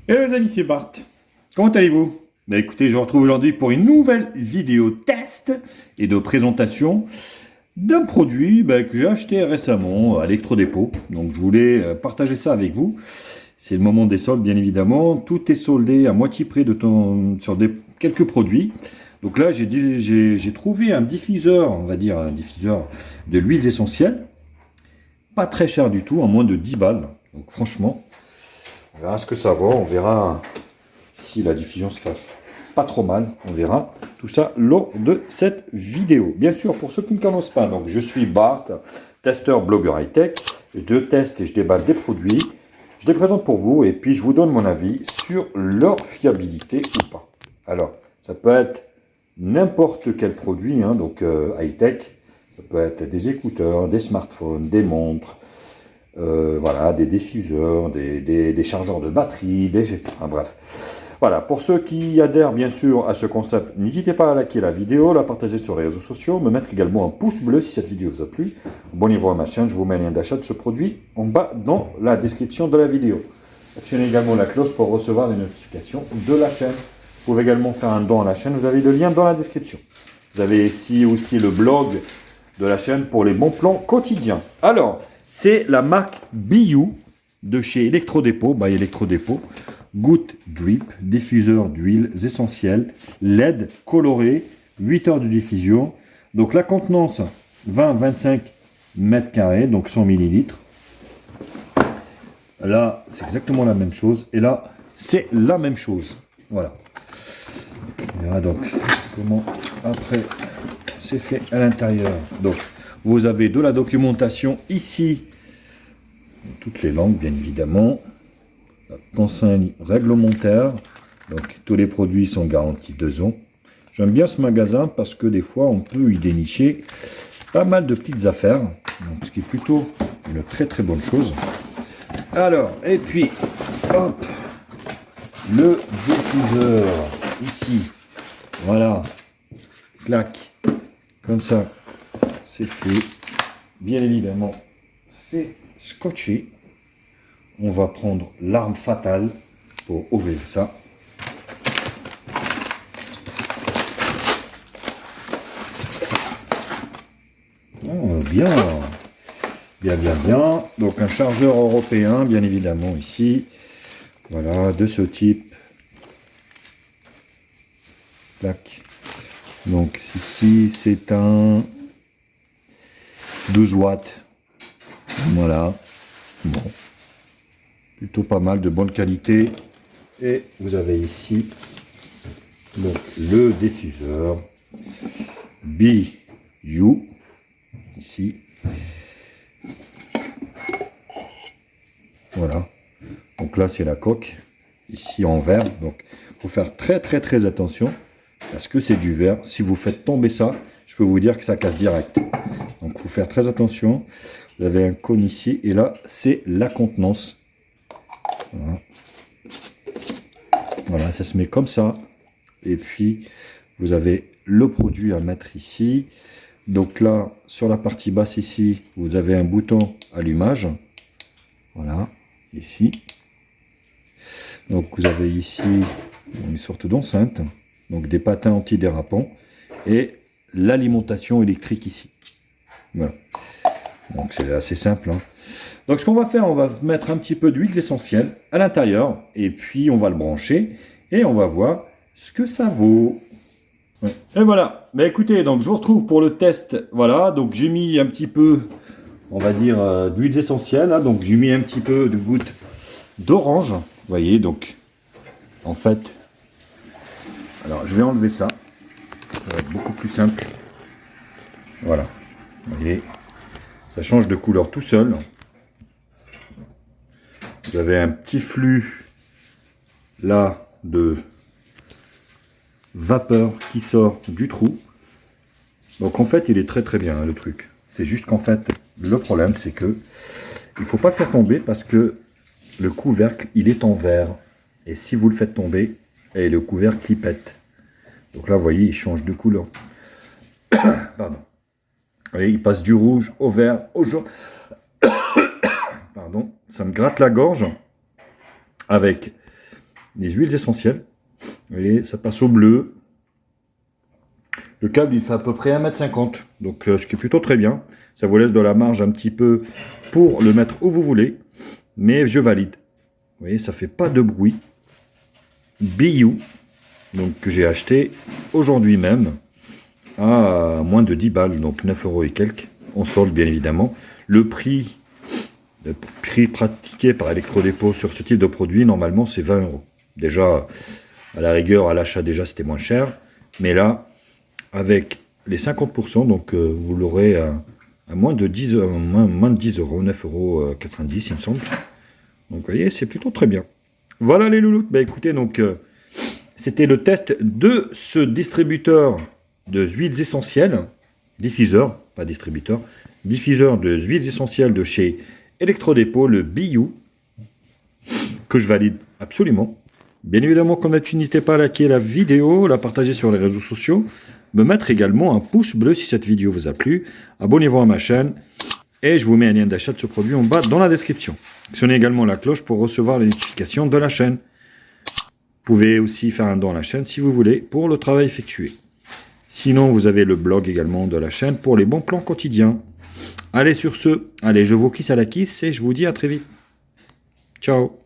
Hello les amis, c'est Bart. Comment allez-vous? Bah écoutez, je vous retrouve aujourd'hui pour une nouvelle vidéo test et de présentation d'un produit que j'ai acheté récemment à Electrodépôt. Donc je voulais partager ça avec vous. C'est le moment des soldes, bien évidemment. Tout est soldé à moitié prix sur quelques produits. Donc là, j'ai trouvé un diffuseur, on va dire un diffuseur de l'huile essentielle. Pas très cher du tout, à moins de 10 balles. Donc franchement, on verra ce que ça vaut. On verra si la diffusion se fasse pas trop mal. On verra tout ça lors de cette vidéo. Bien sûr, pour ceux qui ne connaissent pas, donc je suis Bart, testeur, blogueur high-tech. Je teste et je déballe des produits. Je les présente pour vous et puis je vous donne mon avis sur leur fiabilité ou pas. Alors, ça peut être n'importe quel produit, donc high-tech. Ça peut être des écouteurs, des smartphones, des montres, voilà, des diffuseurs, des chargeurs de batterie, enfin, bref. Voilà, pour ceux qui adhèrent bien sûr à ce concept, n'hésitez pas à liker la vidéo, la partager sur les réseaux sociaux, me mettre également un pouce bleu si cette vidéo vous a plu. Abonnez-vous à ma chaîne, je vous mets un lien d'achat de ce produit en bas dans la description de la vidéo. Actionnez également la cloche pour recevoir les notifications de la chaîne. Vous pouvez également faire un don à la chaîne, vous avez le lien dans la description. Vous avez ici aussi le blog de la chaîne pour les bons plans quotidiens. Alors, c'est la marque BYOU de chez Electrodépôt, by Electrodépôt. Goutte drip, diffuseur d'huiles essentielles, LED coloré, 8 heures de diffusion. Donc la contenance 20-25 mètres carrés, donc 100 millilitres. Là, c'est exactement la même chose. Et là, c'est la même chose. Voilà. On verra donc comment après c'est fait à l'intérieur. Donc, vous avez de la documentation ici, toutes les langues, bien évidemment. Consigne réglementaire. Donc, tous les produits sont garantis 2 ans. J'aime bien ce magasin parce que des fois, on peut y dénicher pas mal de petites affaires. Donc, ce qui est plutôt une très très bonne chose. Alors, et puis, hop, le diffuseur ici. Voilà. Clac. Comme ça, c'est fait. Bien évidemment, c'est scotché. On va prendre l'arme fatale pour ouvrir ça. Oh, bien. Bien, bien, bien. Donc un chargeur européen, bien évidemment, ici. Voilà, de ce type. Clac. Donc ici, c'est un 12 watts. Voilà. Bon. Plutôt pas mal, de bonne qualité. Et vous avez ici donc, le diffuseur BYOU. Ici. Voilà. Donc là, c'est la coque. Ici en verre. Donc, il faut faire très, très, très attention. Parce que c'est du verre. Si vous faites tomber ça, je peux vous dire que ça casse direct. Donc, il faut faire très attention. Vous avez un cône ici. Et là, c'est la contenance. Voilà. Voilà, ça se met comme ça. Et puis, vous avez le produit à mettre ici. Donc là, sur la partie basse ici, vous avez un bouton allumage. Voilà, ici. Donc vous avez ici une sorte d'enceinte. Donc des patins antidérapants. Et l'alimentation électrique ici. Voilà. Donc c'est assez simple. Donc ce qu'on va faire, on va mettre un petit peu d'huiles essentielles à l'intérieur. Et puis on va le brancher. Et on va voir ce que ça vaut. Ouais. Et voilà. Mais écoutez, donc je vous retrouve pour le test. Voilà. Donc j'ai mis un petit peu, on va dire, d'huiles essentielles. Donc j'ai mis un petit peu de gouttes d'orange. Vous voyez, donc en fait. Alors je vais enlever ça. Ça va être beaucoup plus simple. Voilà. Vous voyez. Ça change de couleur tout seul. Vous avez un petit flux là de vapeur qui sort du trou. Donc en fait il est très très bien le truc. C'est juste qu'en fait le problème c'est que il faut pas le faire tomber parce que le couvercle il est en verre. Et si vous le faites tomber, et le couvercle il pète. Donc là vous voyez il change de couleur. Pardon. Allez, il passe du rouge au vert au jaune. Pardon, ça me gratte la gorge avec les huiles essentielles. Vous voyez, ça passe au bleu. Le câble, il fait à peu près 1,50 m. Donc, ce qui est plutôt très bien. Ça vous laisse de la marge un petit peu pour le mettre où vous voulez. Mais je valide. Vous voyez, ça fait pas de bruit. Biou. Donc, que j'ai acheté aujourd'hui même à moins de 10 balles. Donc, 9 € et quelques. En solde, bien évidemment. Le prix pratiqué par Electrodépôt sur ce type de produit, normalement, c'est 20 €. Déjà, à la rigueur, à l'achat, déjà, c'était moins cher. Mais là, avec les 50%, donc vous l'aurez à moins de 10 €, moins de 10 €, 9,90 €, il me semble. Donc, vous voyez, c'est plutôt très bien. Voilà les loulous. Bah, écoutez, donc, c'était le test de ce distributeur de huiles essentielles, diffuseur, pas distributeur, diffuseur de huiles essentielles de chez Electrodépôt, le Biou, que je valide absolument. Bien évidemment, comme d'habitude, n'hésitez pas à liker la vidéo, la partager sur les réseaux sociaux, me mettre également un pouce bleu si cette vidéo vous a plu, abonnez-vous à ma chaîne, et je vous mets un lien d'achat de ce produit en bas dans la description. Actionnez également la cloche pour recevoir les notifications de la chaîne. Vous pouvez aussi faire un don à la chaîne si vous voulez pour le travail effectué. Sinon, vous avez le blog également de la chaîne pour les bons plans quotidiens. Allez sur ce, allez, je vous kiss à la kiss et je vous dis à très vite. Ciao.